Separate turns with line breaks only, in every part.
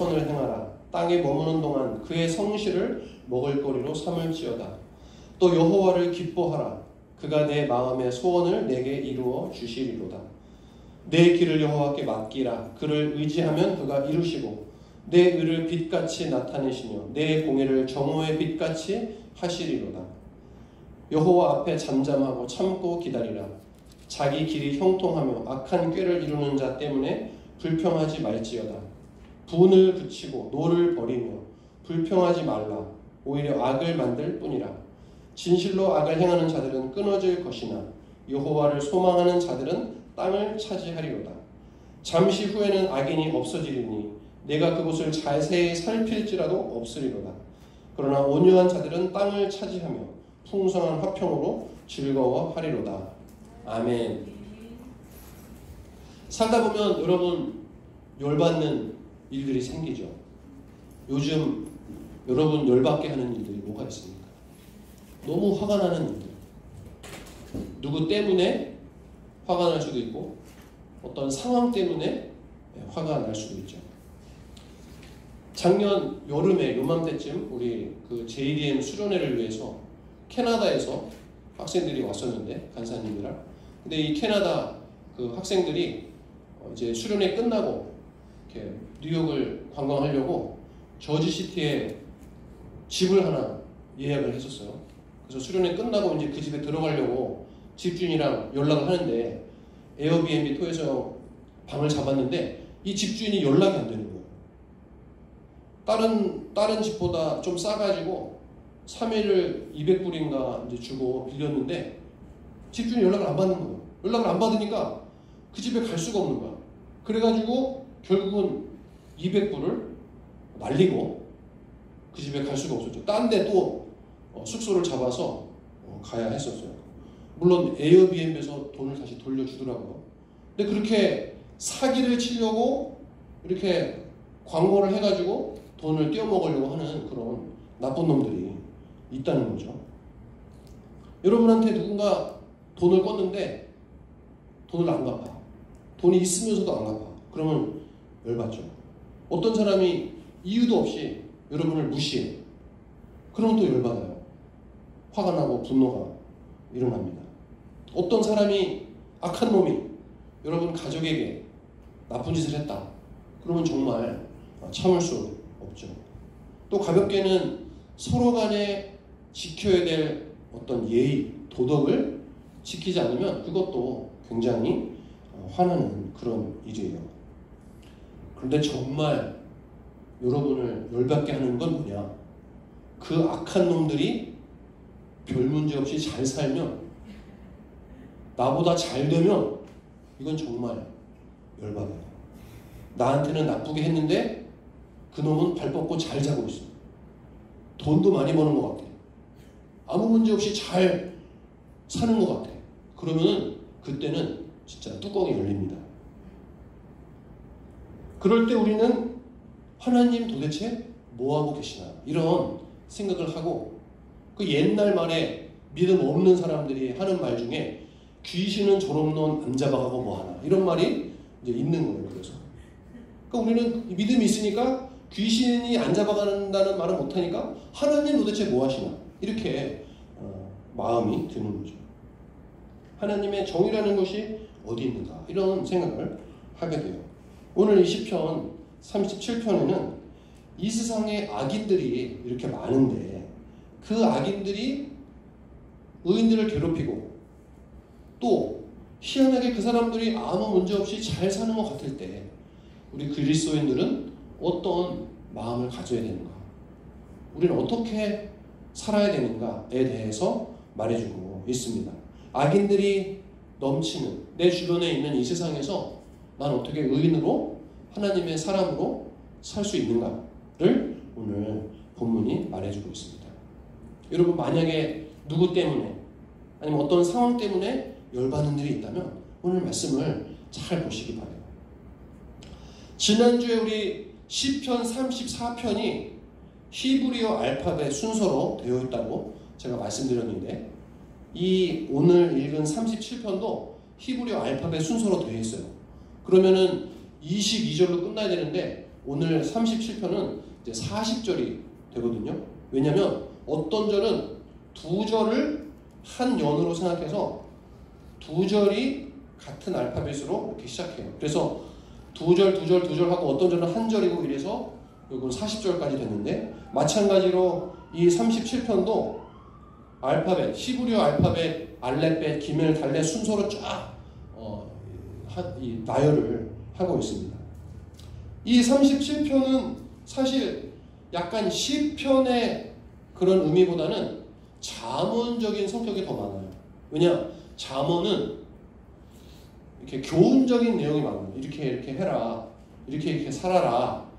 선을 행하라. 땅에 머무는 동안 그의 성실을 먹을거리로 삼을지어다. 또 여호와를 기뻐하라. 그가 내 마음의 소원을 내게 이루어 주시리로다. 내 길을 여호와께 맡기라. 그를 의지하면 그가 이루시고 내 의를 빛같이 나타내시며 내 공의를 정오의 빛같이 하시리로다. 여호와 앞에 잠잠하고 참고 기다리라. 자기 길이 형통하며 악한 꾀를 이루는 자 때문에 불평하지 말지어다. 분을 그치고 노를 버리며 불평하지 말라. 오히려 악을 만들 뿐이라. 진실로 악을 행하는 자들은 끊어질 것이나 여호와를 소망하는 자들은 땅을 차지하리로다. 잠시 후에는 악인이 없어지리니 내가 그곳을 자세히 살필지라도 없으리로다. 그러나 온유한 자들은 땅을 차지하며 풍성한 화평으로 즐거워하리로다. 아멘. 살다 보면 여러분 열받는 일들이 생기죠. 요즘 여러분 열받게 하는 일들이 뭐가 있습니까? 너무 화가 나는 일들. 누구 때문에 화가 날 수도 있고 어떤 상황 때문에 화가 날 수도 있죠. 작년 여름에 요맘때쯤 우리 그 JDM 수련회를 위해서 캐나다에서 학생들이 왔었는데 간사님이랑. 근데 이 캐나다 그 학생들이 이제 수련회 끝나고 이렇게 뉴욕을 관광하려고 저지시티에 집을 하나 예약을 했었어요. 그래서 수련회 끝나고 이제 그 집에 들어가려고 집주인이랑 연락을 하는데 에어비앤비 통해서 방을 잡았는데 이 집주인이 연락이 안 되는 거예요. 다른 집보다 좀 싸가지고 3일을 200불인가 이제 주고 빌렸는데 집주인이 연락을 안 받는 거예요. 연락을 안 받으니까 그 집에 갈 수가 없는 거야. 그래가지고 결국은 200불을 날리고 그 집에 갈 수가 없었죠. 딴 데 또 숙소를 잡아서 가야 했었어요. 물론 에어비앤비에서 돈을 다시 돌려주더라고요. 근데 그렇게 사기를 치려고 이렇게 광고를 해가지고 돈을 떼어먹으려고 하는 그런 나쁜 놈들이 있다는 거죠. 여러분한테 누군가 돈을 껐는데 돈을 안 갚아. 돈이 있으면서도 안 갚아. 그러면 열받죠. 어떤 사람이 이유도 없이 여러분을 무시해. 그러면 또 열받아요. 화가 나고 분노가 일어납니다. 어떤 사람이 악한 놈이 여러분 가족에게 나쁜 짓을 했다. 그러면 정말 참을 수 없죠. 또 가볍게는 서로 간에 지켜야 될 어떤 예의, 도덕을 지키지 않으면 그것도 굉장히 화나는 그런 일이에요. 그런데 정말 여러분을 열받게 하는 건 뭐냐? 그 악한 놈들이 별 문제 없이 잘 살면, 나보다 잘 되면 이건 정말 열받아요. 나한테는 나쁘게 했는데 그 놈은 발 뻗고 잘 자고 있어. 돈도 많이 버는 것 같아. 아무 문제 없이 잘 사는 것 같아. 그러면 그때는 진짜 뚜껑이 열립니다. 그럴 때 우리는 하나님 도대체 뭐하고 계시나 이런 생각을 하고, 그 옛날 말에 믿음 없는 사람들이 하는 말 중에 귀신은 저런 놈 안 잡아가고 뭐하나 이런 말이 이제 있는 거예요. 그래서 그러니까 우리는 믿음이 있으니까 귀신이 안 잡아간다는 말은 못하니까 하나님 도대체 뭐 하시나 이렇게 마음이 드는 거죠. 하나님의 정의라는 것이 어디 있는가 이런 생각을 하게 돼요. 오늘 이 시편 37편에는 이 세상에 악인들이 이렇게 많은데 그 악인들이 의인들을 괴롭히고 또 희한하게 그 사람들이 아무 문제 없이 잘 사는 것 같을 때 우리 그리스도인들은 어떤 마음을 가져야 되는가, 우리는 어떻게 살아야 되는가에 대해서 말해주고 있습니다. 악인들이 넘치는 내 주변에 있는 이 세상에서 난 어떻게 의인으로 하나님의 사람으로 살 수 있는가를 오늘 본문이 말해주고 있습니다. 여러분, 만약에 누구 때문에 아니면 어떤 상황 때문에 열받는 일이 있다면 오늘 말씀을 잘 보시기 바라요. 지난주에 우리 시편 34편이 히브리어 알파벳 순서로 되어 있다고 제가 말씀드렸는데 이 오늘 읽은 37편도 히브리어 알파벳 순서로 되어 있어요. 그러면은 22절로 끝나야 되는데 오늘 37편은 이제 40절이 되거든요. 왜냐하면 어떤 절은 두 절을 한 연으로 생각해서 두 절이 같은 알파벳으로 이렇게 시작해요. 그래서 두 절 하고 어떤 절은 한 절이고 이래서 이건 40절까지 됐는데, 마찬가지로 이 37편도 알파벳, 히브리어 알파벳, 알렙벳, 기멜, 달렛 순서로 쫙 나열을 하고 있습니다. 이 37편은 사실 약간 시편의 그런 의미보다는 잠언적인 성격이 더 많아요. 왜냐? 잠언은 이렇게 교훈적인 내용이 많아요. 이렇게 해라, 이렇게 살아라,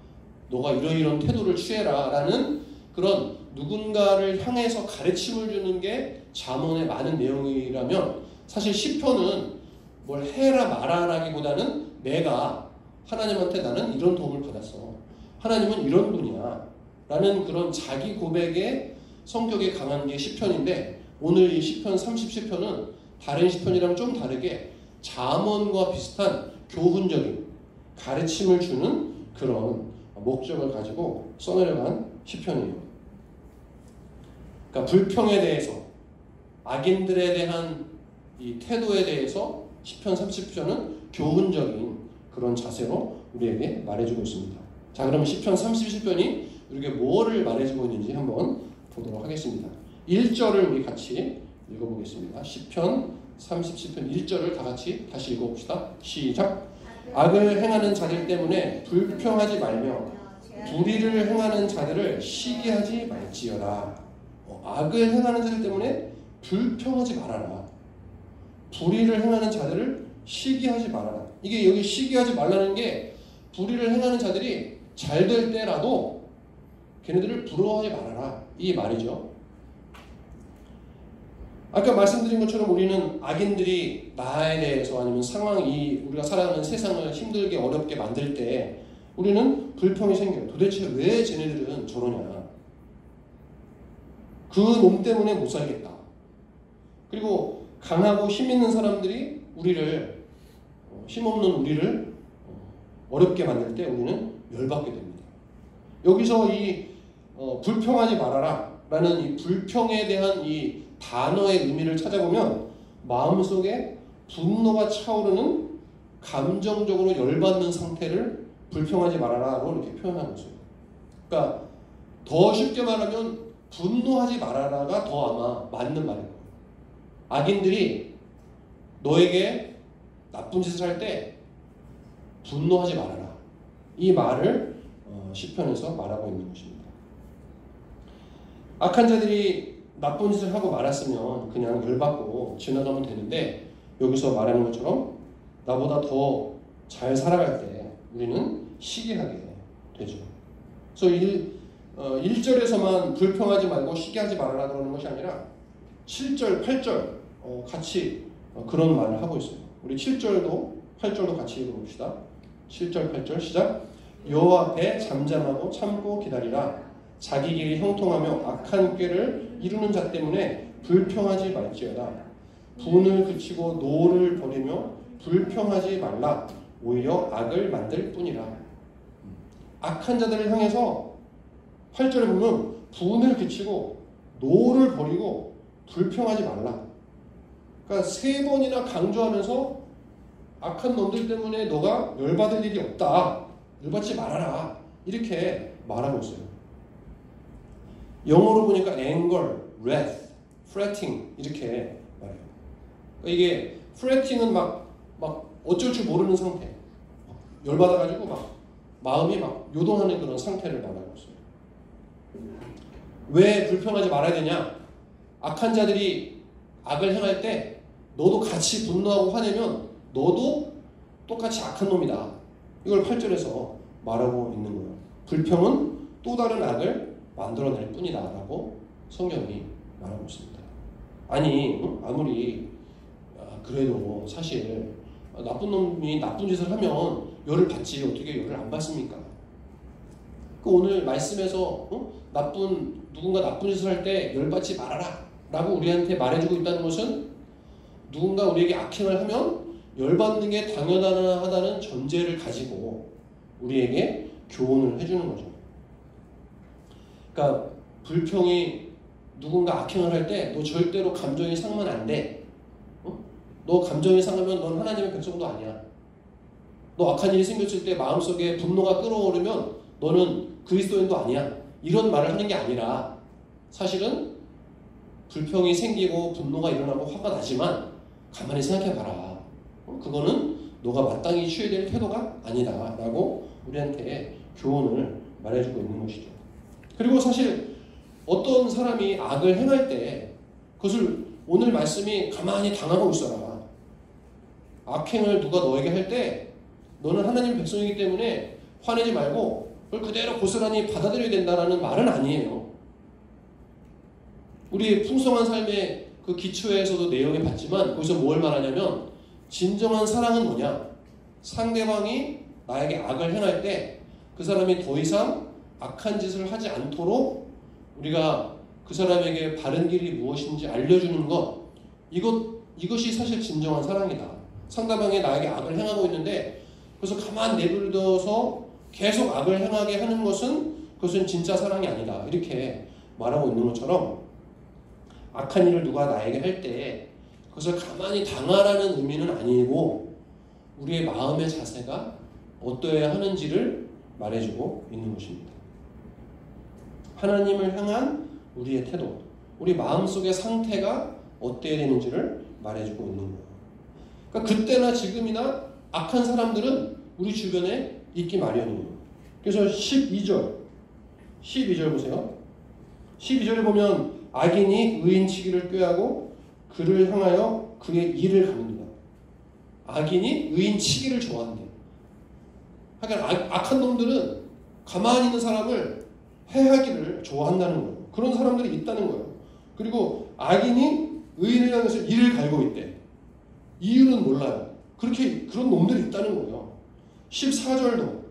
너가 이런 태도를 취해라 라는 그런 누군가를 향해서 가르침을 주는 게 잠언의 많은 내용이라면, 사실 시편은 뭘 해라 말아라기보다는 내가 하나님한테 나는 이런 도움을 받았어, 하나님은 이런 분이야 라는 그런 자기 고백의 성격이 강한 게 시편인데, 오늘 이 시편 37편은 다른 시편이랑 좀 다르게 잠언과 비슷한 교훈적인 가르침을 주는 그런 목적을 가지고 써내려간 시편이에요. 그러니까 불평에 대해서, 악인들에 대한 이 태도에 대해서 시편 30편은 교훈적인 그런 자세로 우리에게 말해주고 있습니다. 자, 그러면 시편 37편이 우리에게 뭐를 말해주고 있는지 한번 보도록 하겠습니다. 1절을 우리 같이 읽어보겠습니다. 시편 37편 1절을 다 같이 다시 읽어봅시다. 시작. 악을 행하는 자들 때문에 불평하지 말며 불의를 행하는 자들을 시기하지 말지어다. 악을 행하는 자들 때문에 불평하지 말아라. 불의를 행하는 자들을 시기하지 말아라. 이게 여기 시기하지 말라는 게, 불의를 행하는 자들이 잘 될 때라도 걔네들을 부러워하지 말아라, 이 말이죠. 아까 말씀드린 것처럼 우리는 악인들이 나에 대해서, 아니면 상황이, 우리가 살아가는 세상을 힘들게 어렵게 만들 때 우리는 불평이 생겨요. 도대체 왜 쟤네들은 저러냐, 그 놈 때문에 못 살겠다. 그리고 강하고 힘 있는 사람들이 우리를, 힘없는 우리를 어렵게 만들 때 우리는 열받게 됩니다. 여기서 이 불평하지 말아라 라는 이 불평에 대한 이 단어의 의미를 찾아보면, 마음속에 분노가 차오르는, 감정적으로 열받는 상태를 불평하지 말아라로 이렇게 표현하고 있어요. 그러니까 더 쉽게 말하면 분노하지 말아라가 더 아마 맞는 말일 거예요. 악인들이 너에게 나쁜 짓을 할 때 분노하지 말아라, 이 말을 시편에서 말하고 있는 것입니다. 악한 자들이 나쁜 짓을 하고 말았으면 그냥 열받고 지나가면 되는데, 여기서 말하는 것처럼 나보다 더 잘 살아갈 때 우리는 시기하게 되죠. 그래서 1절에서만 불평하지 말고 시기하지 말아라 그러는 것이 아니라 7절, 8절 같이 그런 말을 하고 있어요. 우리 7절도 8절도 같이 읽어봅시다. 7절, 8절 시작. 여호와 앞에 잠잠하고 참고 기다리라. 자기 길이 형통하며 악한 꾀를 이루는 자 때문에 불평하지 말지어다. 분을 그치고 노를 버리며 불평하지 말라. 오히려 악을 만들 뿐이라. 악한 자들을 향해서 8절에 보면 분을 그치고 노를 버리고 불평하지 말라. 그러니까 3번이나 강조하면서 악한 놈들 때문에 너가 열받을 일이 없다, 열받지 말아라, 이렇게 말하고 있어요. 영어로 보니까 anger, wrath, fretting 이렇게 말해요. 그러니까 이게 fretting은 막 어쩔 줄 모르는 상태, 열받아가지고 막 마음이 막 요동하는 그런 상태를 말하고 있어요. 왜 불평하지 말아야 되냐? 악한 자들이 악을 행할 때 너도 같이 분노하고 화내면 너도 똑같이 악한 놈이다. 이걸 8절에서 말하고 있는 거예요. 불평은 또 다른 악을 만들어낼 뿐이다 라고 성경이 말하고 있습니다. 아니 아무리 그래도 사실 나쁜 놈이 나쁜 짓을 하면 열을 받지 어떻게 열을 안 받습니까? 오늘 말씀에서 누군가 나쁜 짓을 할 때 열받지 말아라 라고 우리한테 말해주고 있다는 것은, 누군가 우리에게 악행을 하면 열받는 게 당연하다는 전제를 가지고 우리에게 교훈을 해주는 거죠. 그러니까 불평이 누군가 악행을 할 때 너 절대로 감정이 상하면 안 돼. 너 감정이 상하면 넌 하나님의 백성도 아니야. 너 악한 일이 생겼을 때 마음속에 분노가 끓어오르면 너는 그리스도인도 아니야. 이런 말을 하는 게 아니라 사실은 불평이 생기고 분노가 일어나고 화가 나지만 가만히 생각해봐라. 그거는 너가 마땅히 취해야 될 태도가 아니다 라고 우리한테 교훈을 말해주고 있는 것이죠. 그리고 사실 어떤 사람이 악을 행할 때 그것을 오늘 말씀이 가만히 당하고 있어라. 악행을 누가 너에게 할 때 너는 하나님 백성이기 때문에 화내지 말고 그걸 그대로 고스란히 받아들여야 된다는 말은 아니에요. 우리 풍성한 삶의 그 기초에서도 내용에 봤지만 거기서 뭘 말하냐면 진정한 사랑은 뭐냐? 상대방이 나에게 악을 행할 때 그 사람이 더 이상 악한 짓을 하지 않도록 우리가 그 사람에게 바른 길이 무엇인지 알려주는 것, 이것이 사실 진정한 사랑이다. 상대방이 나에게 악을 행하고 있는데 그래서 가만 내버려둬서 계속 악을 행하게 하는 그것은 진짜 사랑이 아니다. 이렇게 말하고 있는 것처럼 악한 일을 누가 나에게 할 때 그것을 가만히 당하라는 의미는 아니고 우리의 마음의 자세가 어떠해야 하는지를 말해주고 있는 것입니다. 하나님을 향한 우리의 태도, 우리 마음속의 상태가 어때야 되는지를 말해주고 있는 거예요. 그러니까 그때나 지금이나 악한 사람들은 우리 주변에 있기 마련이에요. 그래서 12절 보세요. 12절에 보면 악인이 의인치기를 꾀하고 그를 향하여 그의 일을 가릅니다. 악인이 의인치기를 좋아한대요. 그러니까 악한 놈들은 가만히 있는 사람을 해하기를 좋아한다는 거예요. 그런 사람들이 있다는 거예요. 그리고 악인이 의인을 향해서 이를 갈고 있대. 이유는 몰라요. 그런 놈들이 있다는 거예요. 14절도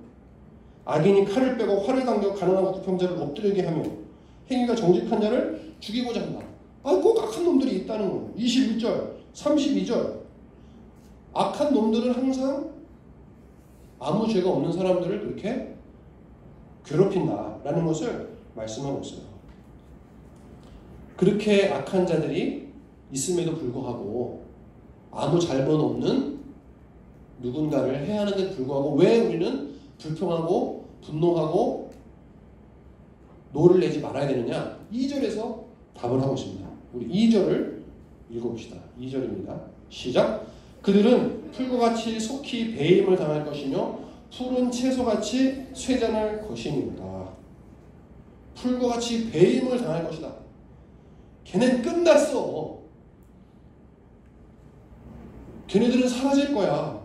악인이 칼을 빼고 활을 당겨 가난한 부평자를 엎드리게 하며 행위가 정직한 자를 죽이고자 한다. 꼭 악한 놈들이 있다는 거예요. 21절, 32절 악한 놈들은 항상 아무 죄가 없는 사람들을 그렇게 괴롭힌다라는 것을 말씀하고 있어요. 그렇게 악한 자들이 있음에도 불구하고 아무 잘못 없는 누군가를 해야 하는데 불구하고 왜 우리는 불평하고 분노하고 노를 내지 말아야 되느냐? 2절에서 답을 하고 있습니다. 우리 2절을 읽어봅시다. 2절입니다. 시작! 그들은 풀과 같이 속히 배임을 당할 것이며 푸른 채소같이 쇠잔할 것이니라. 풀과 같이 배임을 당할 것이다. 걔는 끝났어. 걔네들은 사라질 거야.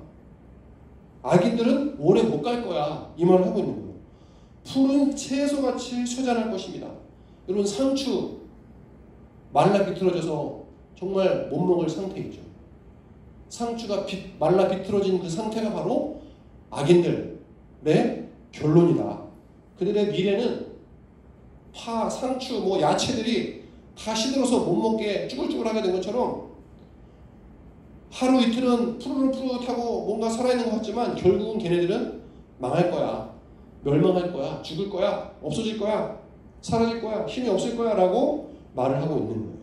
악인들은 오래 못 갈 거야. 이 말을 하고 있는 거예요. 푸른 채소같이 쇠잔할 것입니다. 여러분 상추 말라 비틀어져서 정말 못 먹을 상태이죠. 상추가 말라 비틀어진 그 상태가 바로 악인들의 결론이다. 그들의 미래는 상추, 야채들이 다 시들어서 못 먹게 쭈글쭈글하게 된 것처럼 하루 이틀은 푸릇푸릇하고 뭔가 살아있는 것 같지만 결국은 걔네들은 망할 거야. 멸망할 거야. 죽을 거야. 없어질 거야. 사라질 거야. 힘이 없을 거야. 라고 말을 하고 있는 거예요.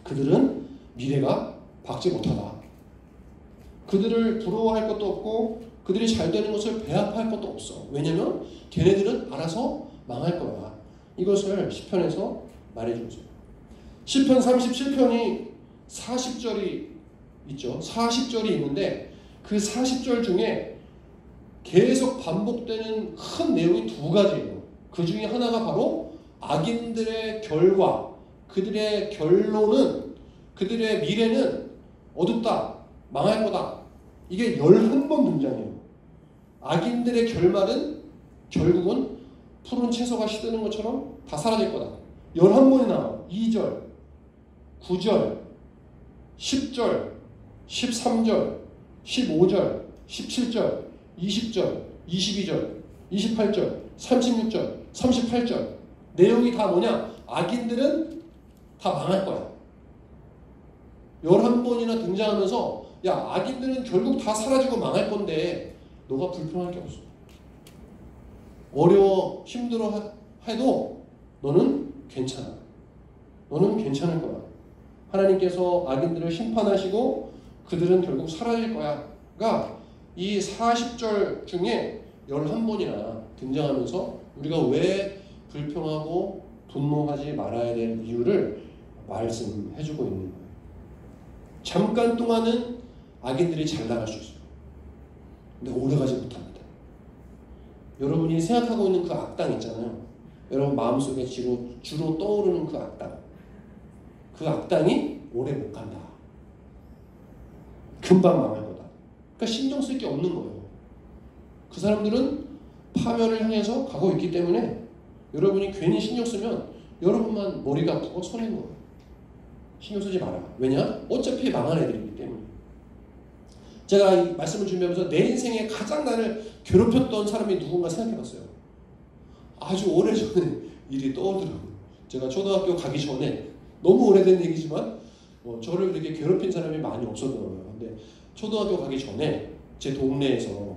그들은 미래가 밝지 못하다. 그들을 부러워할 것도 없고 그들이 잘 되는 것을 배합할 것도 없어. 왜냐면 걔네들은 알아서 망할 거야. 이것을 시편에서 말해주고 있어요. 시편 37편이 40절이 있죠. 40절이 있는데 그 40절 중에 계속 반복되는 큰 내용이 두 가지예요. 그 중에 하나가 바로 악인들의 결과, 그들의 결론은, 그들의 미래는 어둡다, 망할 거다. 이게 11번 등장해요. 악인들의 결말은 결국은 푸른 채소가 시드는 것처럼 다 사라질 거다. 11번이 나와요. 2절, 9절, 10절, 13절, 15절, 17절, 20절, 22절, 28절, 36절, 38절. 내용이 다 뭐냐? 악인들은 다 망할 거야. 11번이나 등장하면서 야, 악인들은 결국 다 사라지고 망할 건데 너가 불평할 게 없어. 어려워 힘들어 해도 너는 괜찮아. 너는 괜찮을 거야. 하나님께서 악인들을 심판하시고 그들은 결국 사라질 거야가 이 40절 중에 11번이나 등장하면서 우리가 왜 불평하고 분노하지 말아야 될 이유를 말씀해주고 있는 거예요. 잠깐 동안은 악인들이 잘 나갈 수 있어요. 근데 오래가지 못합니다. 여러분이 생각하고 있는 그 악당 있잖아요. 여러분 마음속에 주로 떠오르는 그 악당. 그 악당이 오래 못 간다. 금방 망할 거다. 그러니까 신경 쓸 게 없는 거예요. 그 사람들은 파멸을 향해서 가고 있기 때문에 여러분이 괜히 신경 쓰면 여러분만 머리가 아프고 손해인 거예요. 신경 쓰지 마라. 왜냐? 어차피 망한 애들이기 때문에. 제가 이 말씀을 준비하면서 내 인생에 가장 나를 괴롭혔던 사람이 누군가 생각해봤어요. 아주 오래전에 일이 떠오르더라고요. 제가 초등학교 가기 전에 너무 오래된 얘기지만 저를 이렇게 괴롭힌 사람이 많이 없었더라고요. 근데 초등학교 가기 전에 제 동네에서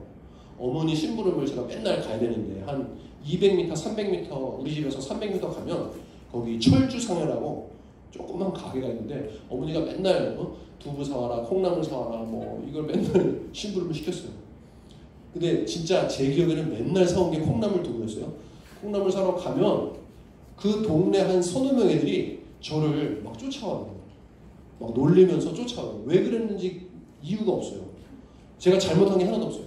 어머니 심부름을 제가 맨날 가야 되는데 한 200m, 300m 우리 집에서 300m 가면 거기 철주상회라고 조그만 가게가 있는데 어머니가 맨날 두부 사와라, 콩나물 사와라 뭐 이걸 맨날 심부름을 시켰어요. 근데 진짜 제 기억에는 맨날 사온 게 콩나물 두부였어요. 콩나물 사러 가면 그 동네 한 서너 명 애들이 저를 막 쫓아와요. 막 놀리면서 쫓아와요. 왜 그랬는지 이유가 없어요. 제가 잘못한 게 하나도 없어요.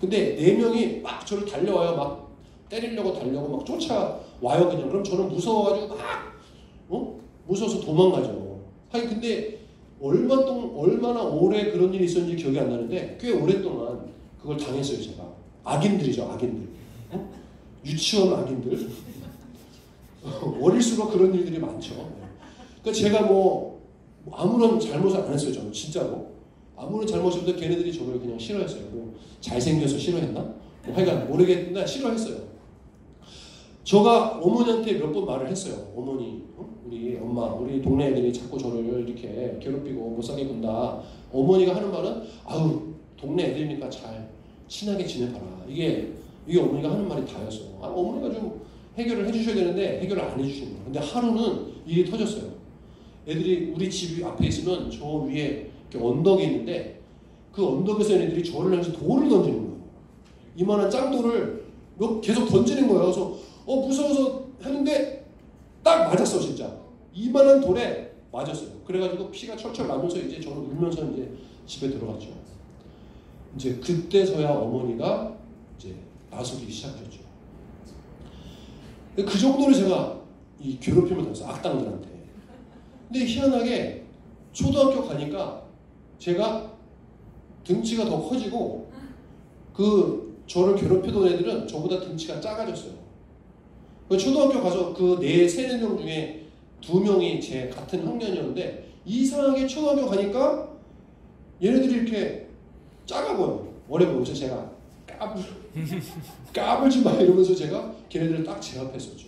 근데 4명이 막 저를 달려와요. 막 때리려고 달려고 막 쫓아와요 그냥. 그럼 저는 무서워가지고 막 무서워서 도망가죠. 하긴 근데 얼마나 오래 그런 일이 있었는지 기억이 안 나는데 꽤 오랫동안 그걸 당했어요. 제가. 악인들이죠. 악인들. 유치원 악인들. 어릴수록 그런 일들이 많죠. 그러니까 제가 뭐 아무런 잘못을 안 했어요. 저는 진짜로. 아무런 잘못이 없는데 걔네들이 저를 그냥 싫어했어요. 뭐 잘생겨서 싫어했나? 뭐 하여간 모르겠는데 싫어했어요. 제가 어머니한테 몇 번 말을 했어요. 어머니, 우리 엄마, 우리 동네 애들이 자꾸 저를 이렇게 괴롭히고 못 살게 군다. 어머니가 하는 말은 아우 동네 애들이니까 잘 친하게 지내봐라. 이게 어머니가 하는 말이 다였어요. 어머니가 좀 해결을 해주셔야 되는데 해결을 안 해주시는 거예요. 근데 하루는 일이 터졌어요. 애들이 우리 집 앞에 있으면 저 위에 이렇게 언덕이 있는데 그 언덕에서 얘네들이 저를 향해서 돌을 던지는 거예요. 이만한 짱돌을 계속 던지는 거예요. 그래서 무서워서 했는데 딱 맞았어 진짜. 이만한 돌에 맞았어요. 그래가지고 피가 철철 나면서 이제 저는 울면서 이제 집에 들어갔죠. 이제 그때서야 어머니가 이제 나서기 시작했죠. 그 정도로 제가 이 괴롭힘을 당했어요. 악당들한테. 근데 희한하게 초등학교 가니까 제가 등치가 더 커지고 그 저를 괴롭히던 애들은 저보다 등치가 작아졌어요. 초등학교 가서 그 4명 중에 2명이 제 같은 학년이었는데 이상하게 초등학교 가니까 얘네들이 이렇게 작아 보여요. 어려 보여서 제가 까불지 마 이러면서 제가 걔네들을 딱 제압했었죠.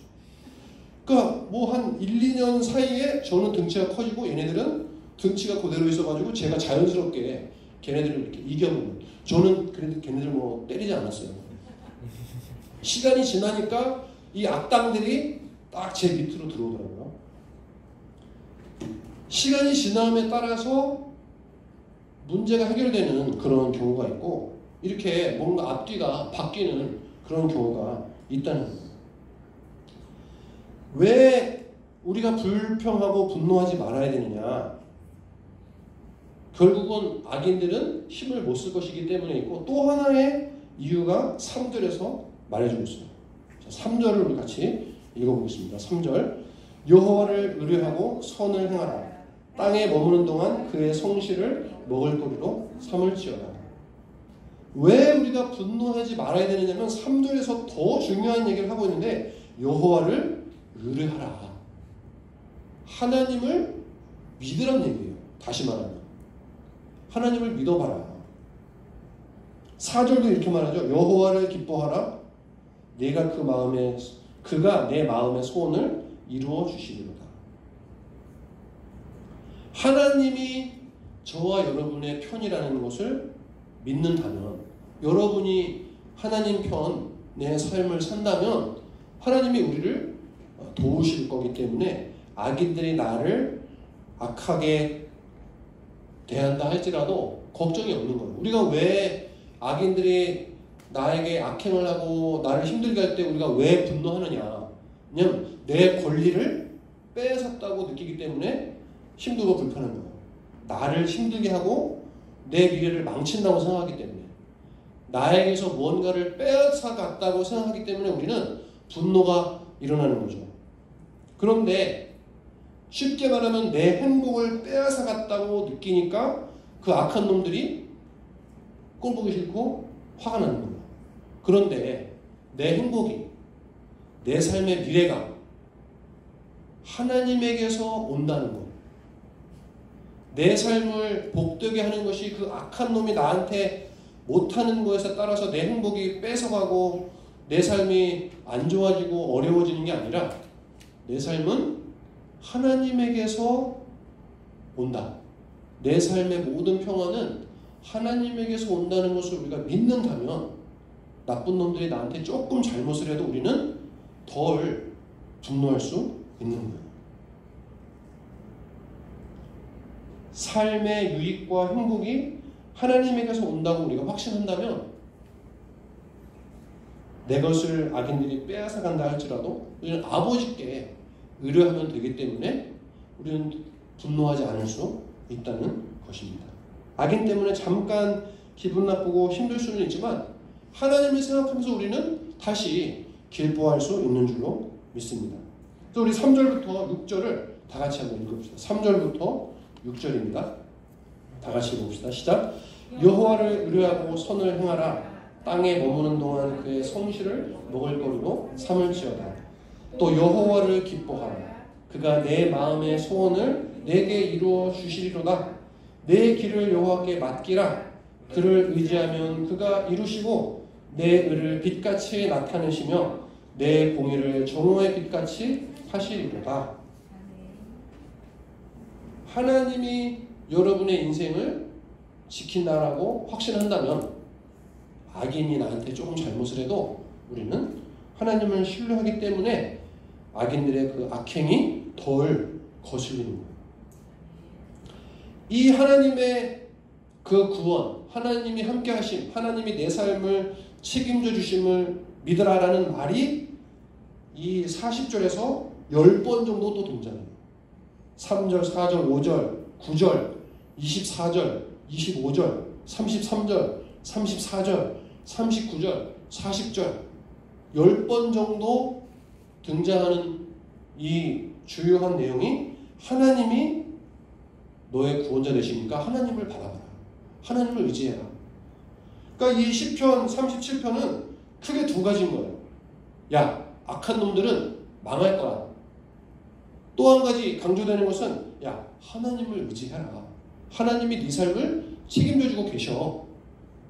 그러니까 뭐 한 1, 2년 사이에 저는 등치가 커지고 얘네들은 등치가 그대로 있어가지고 제가 자연스럽게 걔네들을 이렇게 이겨보는. 저는 그래도 걔네들 뭐 때리지 않았어요. 시간이 지나니까 이 악당들이 딱 제 밑으로 들어오더라고요. 시간이 지남에 따라서 문제가 해결되는 그런 경우가 있고 이렇게 뭔가 앞뒤가 바뀌는 그런 경우가 있다는 거예요. 왜 우리가 불평하고 분노하지 말아야 되느냐? 결국은 악인들은 힘을 못 쓸 것이기 때문에 있고 또 하나의 이유가 3절에서 말해주고 있어요. 3절을 우리 같이 읽어보겠습니다. 3절 여호와를 의뢰하고 선을 행하라. 땅에 머무는 동안 그의 성실을 먹을거리로 삼을지어다. 왜 우리가 분노하지 말아야 되느냐면 3절에서 더 중요한 얘기를 하고 있는데 여호와를 의뢰하라. 하나님을 믿으란 얘기예요. 다시 말하면 하나님을 믿어봐라. 4절도 이렇게 말하죠. 여호와를 기뻐하라. 그가 내 마음의 소원을 이루어 주시리로다. 하나님이 저와 여러분의 편이라는 것을 믿는다면 여러분이 하나님 편 내 삶을 산다면 하나님이 우리를 도우실 거기 때문에 악인들이 나를 악하게 대한다 할지라도 걱정이 없는 거예요. 우리가 왜 악인들이 나에게 악행을 하고 나를 힘들게 할 때 우리가 왜 분노하느냐? 왜냐면 내 권리를 빼앗았다고 느끼기 때문에 힘들고 불편한 거예요. 나를 힘들게 하고 내 미래를 망친다고 생각하기 때문에, 나에게서 무언가를 빼앗아갔다고 생각하기 때문에 우리는 분노가 일어나는 거죠. 그런데 쉽게 말하면 내 행복을 빼앗아갔다고 느끼니까 그 악한 놈들이 꼴 보기 싫고 화가 나는 겁니다. 그런데 내 행복이, 내 삶의 미래가 하나님에게서 온다는 것, 내 삶을 복되게 하는 것이 그 악한 놈이 나한테 못하는 것에 따라서 내 행복이 뺏어가고 내 삶이 안 좋아지고 어려워지는 게 아니라 내 삶은 하나님에게서 온다. 내 삶의 모든 평화는 하나님에게서 온다는 것을 우리가 믿는다면 나쁜 놈들이 나한테 조금 잘못을 해도 우리는 덜 분노할 수 있는 거예요. 삶의 유익과 행복이 하나님에게서 온다고 우리가 확신한다면 내 것을 악인들이 빼앗아 간다 할지라도 우리는 아버지께 의뢰하면 되기 때문에 우리는 분노하지 않을 수 있다는 것입니다. 악인 때문에 잠깐 기분 나쁘고 힘들 수는 있지만 하나님을 생각하면서 우리는 다시 기뻐할 수 있는 줄로 믿습니다. 또 우리 3절부터 6절을 다 같이 한번 읽어봅시다. 3절부터 6절입니다. 다 같이 읽어봅시다. 시작. 여호와를 의뢰하고 선을 행하라. 땅에 머무는 동안 그의 성실을 먹을거리로 삼을지어다. 또 여호와를 기뻐하라. 그가 내 마음의 소원을 내게 이루어 주시리로다. 내 길을 여호와께 맡기라. 그를 의지하면 그가 이루시고 내 의를 빛같이 나타내시며 내 공의를 정오의 빛같이 하시리로다. 하나님이 여러분의 인생을 지킨다라고 확신한다면 악인이 나한테 조금 잘못을 해도 우리는 하나님을 신뢰하기 때문에 악인들의 그 악행이 덜 거슬리는 거예요. 이 하나님의 그 구원, 하나님이 함께 하심, 하나님이 내 삶을 책임져 주심을 믿으라라는 말이 이 40절에서 10번 정도 또 등장해요. 3절, 4절, 5절, 9절, 24절, 25절, 33절, 34절, 39절, 40절 10번 정도 등장하는 이 주요한 내용이 하나님이 너의 구원자 되시니까 하나님을 바라봐라. 하나님을 의지해라. 그러니까 이 시편 37편은 크게 두 가지인 거예요. 야, 악한 놈들은 망할 거야. 또 한 가지 강조되는 것은 야, 하나님을 의지해라. 하나님이 네 삶을 책임져주고 계셔.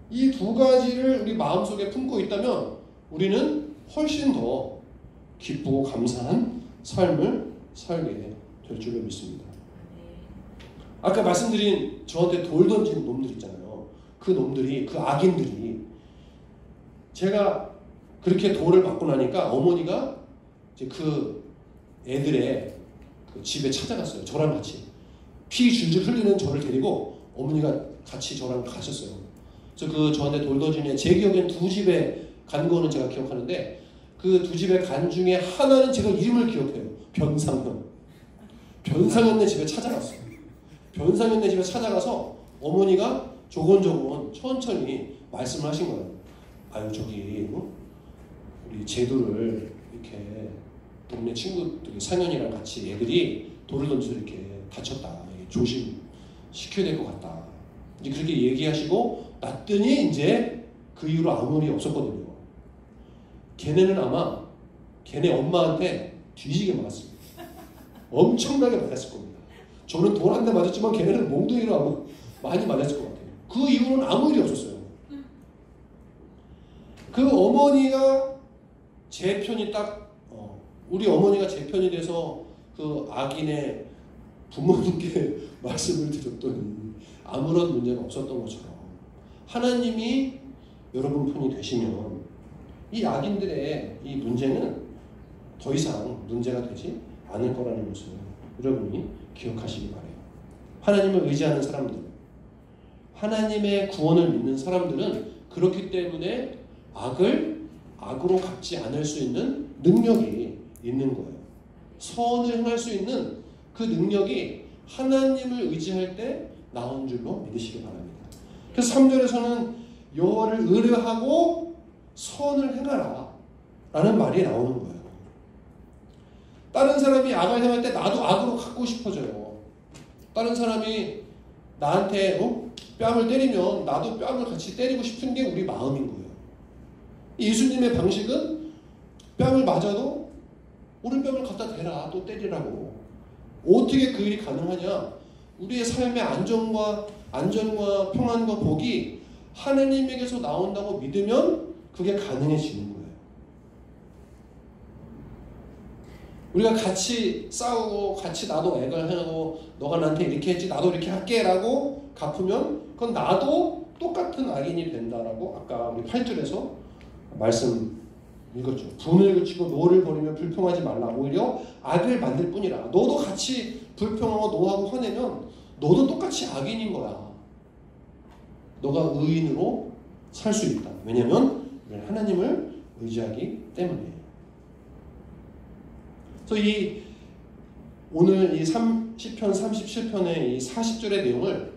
이 두 가지를 우리 마음속에 품고 있다면 우리는 훨씬 더 기쁘고 감사한 삶을 살게 될 줄로 믿습니다. 아까 말씀드린 저한테 돌 던지는 놈들 있잖아요. 그 놈들이, 그 악인들이 제가 그렇게 돌을 맞고 나니까 어머니가 이제 그 애들의 그 집에 찾아갔어요. 저랑 같이. 피 줄줄 흘리는 저를 데리고 어머니가 같이 저랑 가셨어요. 그래서 그 저한테 돌 던지는 제 기억엔 두 집에 간 거는 제가 기억하는데 그 두 집에 간 중에 하나는 제가 이름을 기억해요. 변상현. 변상현네 집에 찾아갔어요. 변상현네 집에 찾아가서 어머니가 조곤조곤 천천히 말씀을 하신 거예요. 아유 저기 우리 제도를 이렇게 동네 친구들이 상현이랑 같이 애들이 돌을 던져서 이렇게 다쳤다. 조심시켜야 될 것 같다. 이제 그렇게 얘기하시고 났더니 이제 그 이후로 아무 일이 없었거든요. 걔네는 아마 걔네 엄마한테 뒤지게 맞았습니다. 엄청나게 맞았을 겁니다. 저는 돌 한 대 맞았지만 걔네는 몽둥이로 아마 많이 맞았을 것 같아요. 그 이후로는 아무 일이 없었어요. 그 어머니가 제 편이 딱 우리 어머니가 제 편이 돼서 그 악인의 부모님께 말씀을 드렸더니 아무런 문제가 없었던 것처럼 하나님이 여러분 편이 되시면 이 악인들의 이 문제는 더 이상 문제가 되지 않을 거라는 것을 여러분이 기억하시기 바라요. 하나님을 의지하는 사람들, 하나님의 구원을 믿는 사람들은 그렇기 때문에 악을 악으로 갚지 않을 수 있는 능력이 있는 거예요. 선을 행할 수 있는 그 능력이 하나님을 의지할 때 나온 줄로 믿으시기 바랍니다. 그래서 3절에서는 여호와를 의뢰하고 선을 행하라 라는 말이 나오는 거예요. 다른 사람이 악을 행할 때 나도 악으로 갖고 싶어져요. 다른 사람이 나한테 뺨을 때리면 나도 뺨을 같이 때리고 싶은 게 우리 마음인 거예요. 예수님의 방식은 뺨을 맞아도 오른뺨을 갖다 대라, 또 때리라고. 어떻게 그 일이 가능하냐? 우리의 삶의 안정과 평안과 복이 하나님에게서 나온다고 믿으면 그게 가능해지는 거예요. 우리가 같이 싸우고 같이 나도 애걸 행하고 너가 나한테 이렇게 했지 나도 이렇게 할게 라고 갚으면 그건 나도 똑같은 악인이 된다라고 아까 우리 8절에서 말씀 읽었죠. 분을 그치고 노를 버리면 불평하지 말라. 오히려 악을 만들 뿐이라. 너도 같이 불평하고 노하고 화내면 너도 똑같이 악인인 거야. 너가 의인으로 살 수 있다. 왜냐하면 하나님을 의지하기 때문에. 그래서 오늘 이 시편 37편의 이 40절의 내용을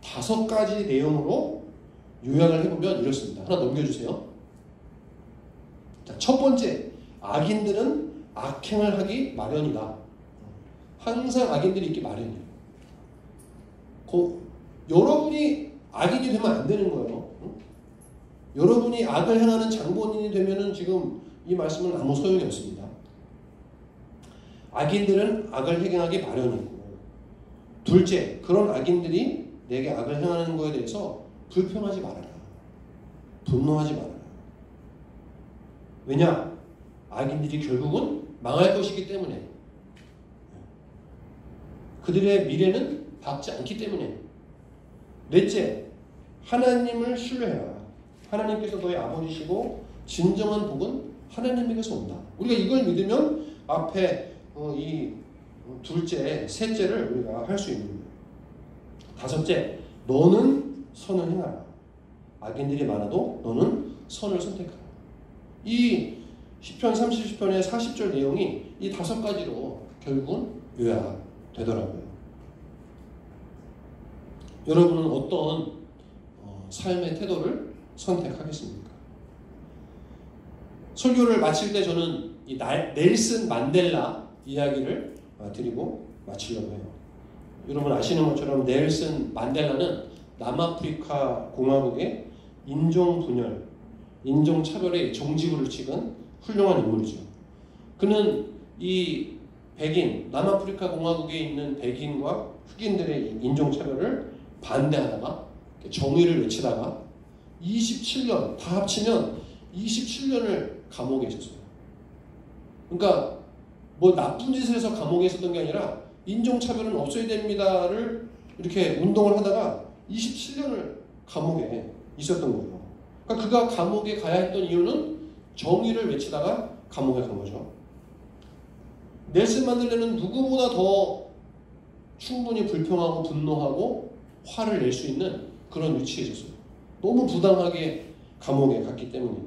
5가지 내용으로 요약을 해보면 이렇습니다. 하나 넘겨주세요. 자, 첫 번째, 악인들은 악행을 하기 마련이다. 항상 악인들이 있기 마련이에요. 여러분이 악인이 되면 안 되는 거예요. 여러분이 악을 행하는 장본인이 되면은 지금 이 말씀은 아무 소용이 없습니다. 악인들은 악을 행하기 마련이고, 둘째, 그런 악인들이 내게 악을 행하는 것에 대해서 불평하지 말아라. 분노하지 말아라. 왜냐? 악인들이 결국은 망할 것이기 때문에, 그들의 미래는 밝지 않기 때문에. 넷째, 하나님을 신뢰해라. 하나님께서 너의 아버지시고 진정한 복은 하나님에게서 온다. 우리가 이걸 믿으면 앞에 이 둘째, 셋째를 우리가 할 수 있는 거예요. 다섯째, 너는 선을 행하라. 악인들이 많아도 너는 선을 선택하라. 이 시편 30편의 40절 내용이 이 5가지로 결국은 요약되더라고요. 여러분은 어떤 삶의 태도를 선택하겠습니까? 설교를 마칠 때 저는 이 넬슨 만델라 이야기를 드리고 마치려고 해요. 여러분 아시는 것처럼 넬슨 만델라는 남아프리카 공화국의 인종분열, 인종차별의 종지부를 찍은 훌륭한 인물이죠. 그는 이 남아프리카 공화국에 있는 백인과 흑인들의 인종차별을 반대하다가 정의를 외치다가 27년, 다 합치면 27년을 감옥에 있었어요. 그러니까 뭐 나쁜 짓을 해서 감옥에 있었던 게 아니라 인종차별은 없어야 됩니다를 이렇게 운동을 하다가 27년을 감옥에 있었던 거예요. 그러니까 그가 감옥에 가야 했던 이유는 정의를 외치다가 감옥에 간 거죠. 넬슨 만델라는 누구보다 더 충분히 불평하고 분노하고 화를 낼 수 있는 그런 위치에 있었어요. 너무 부당하게 감옥에 갔기 때문에.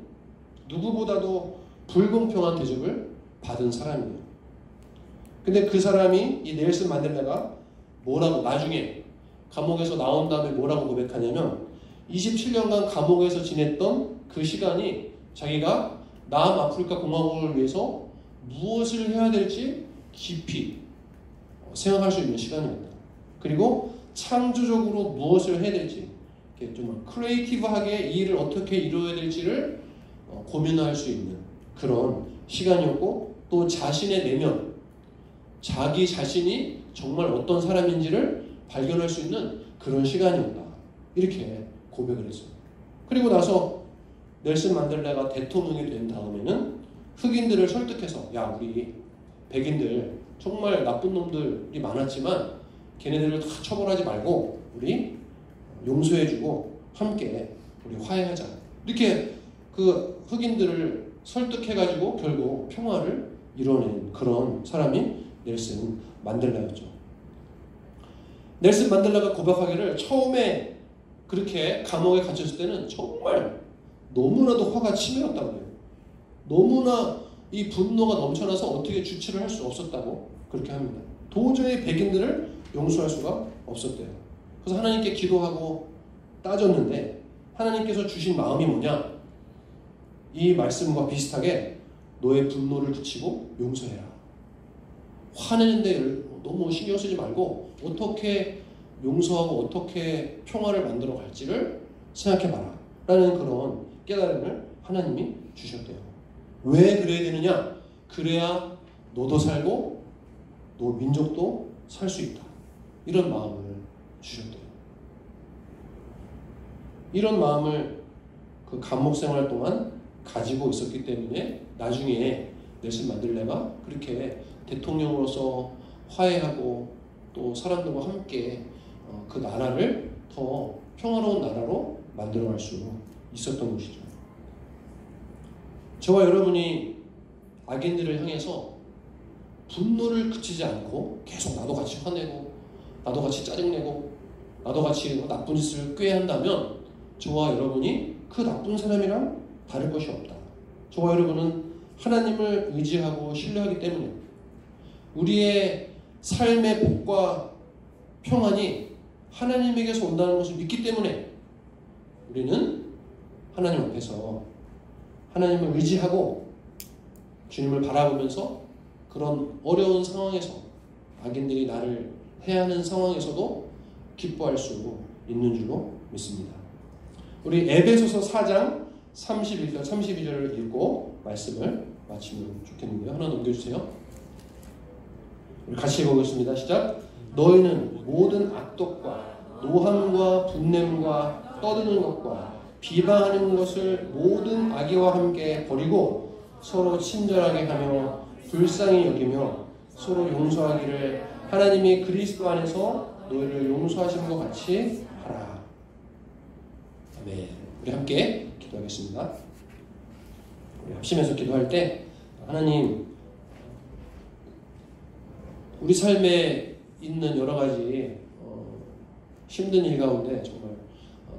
누구보다도 불공평한 대접을 받은 사람이에요. 근데 그 사람이 이 넬슨 만델라가 뭐라고 나중에 감옥에서 나온 다음에 뭐라고 고백하냐면 27년간 감옥에서 지냈던 그 시간이 자기가 남아프리카 공화국을 위해서 무엇을 해야 될지 깊이 생각할 수 있는 시간이었다. 그리고 창조적으로 무엇을 해야 될지 좀 크리에이티브하게 이 일을 어떻게 이루어야 될지를 고민할 수 있는 그런 시간이었고, 또 자신의 내면, 자기 자신이 정말 어떤 사람인지를 발견할 수 있는 그런 시간이었다. 이렇게 고백을 했어요. 그리고 나서 넬슨 만델라가 대통령이 된 다음에는 흑인들을 설득해서 야, 우리 백인들 정말 나쁜 놈들이 많았지만 걔네들을 다 처벌하지 말고 우리 용서해주고 함께 우리 화해하자. 이렇게 그 흑인들을 설득해가지고 결국 평화를 이뤄낸 그런 사람이 넬슨 만델라였죠. 넬슨 만델라가 고백하기를 처음에 그렇게 감옥에 갇혔을 때는 정말 너무나도 화가 치밀었다고 해요. 너무나 이 분노가 넘쳐나서 어떻게 주체를 할 수 없었다고 그렇게 합니다. 도저히 백인들을 용서할 수가 없었대요. 그래서 하나님께 기도하고 따졌는데 하나님께서 주신 마음이 뭐냐? 이 말씀과 비슷하게 너의 분노를 그치고 용서해라. 화내는데 너무 신경 쓰지 말고 어떻게 용서하고 어떻게 평화를 만들어 갈지를 생각해봐라 라는 그런 깨달음을 하나님이 주셨대요. 왜 그래야 되느냐? 그래야 너도 살고 너 민족도 살 수 있다. 이런 마음을 주셨대요. 이런 마음을 그 감옥 생활 동안 가지고 있었기 때문에 나중에 넬슨 만델라가 그렇게 대통령으로서 화해하고 또 사람들과 함께 그 나라를 더 평화로운 나라로 만들어갈 수 있었던 것이죠. 저와 여러분이 악인들을 향해서 분노를 그치지 않고 계속 나도 같이 화내고 나도 같이 짜증내고 나도 같이 나쁜 짓을 꾀한다면 저와 여러분이 그 나쁜 사람이랑 다를 것이 없다. 저와 여러분은 하나님을 의지하고 신뢰하기 때문에 우리의 삶의 복과 평안이 하나님에게서 온다는 것을 믿기 때문에 우리는 하나님 앞에서 하나님을 의지하고 주님을 바라보면서 그런 어려운 상황에서 악인들이 나를 해하는 상황에서도 기뻐할 수 있는 줄로 믿습니다. 우리 에베소서 4장 31절 32절을 읽고 말씀을 마치면 좋겠는데요. 하나 넘겨주세요. 우리 같이 읽어보겠습니다. 시작. 너희는 모든 악독과 노함과 분냄과 떠드는 것과 비방하는 것을 모든 악의와 함께 버리고 서로 친절하게 하며 불쌍히 여기며 서로 용서하기를 하나님이 그리스도 안에서 너희를 용서하신 것 같이 하라. 아멘. 우리 함께 기도하겠습니다. 우리 합심해서 기도할 때 하나님 우리 삶에 있는 여러 가지 힘든 일 가운데 정말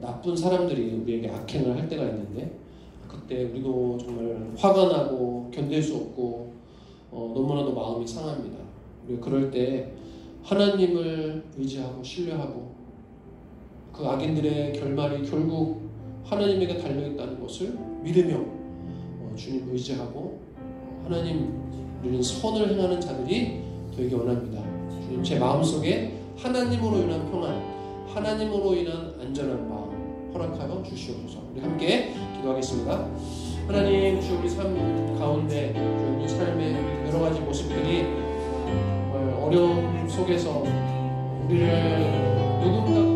나쁜 사람들이 우리에게 악행을 할 때가 있는데 그때 우리도 정말 화가 나고 견딜 수 없고 너무나도 마음이 상합니다. 우리가 그럴 때 하나님을 의지하고 신뢰하고 그 악인들의 결말이 결국 하나님에게 달려있다는 것을 믿으며 주님 의지하고 하나님 우리는 선을 행하는 자들이 되기 원합니다. 주님 제 마음속에 하나님으로 인한 평안 하나님으로 인한 안전한 마음 허락하여 주시옵소서. 우리 함께 기도하겠습니다. 하나님 주 우리 삶 가운데 주 우리 삶의 여러 가지 모습들이 어려움 속에서 우리를 누군가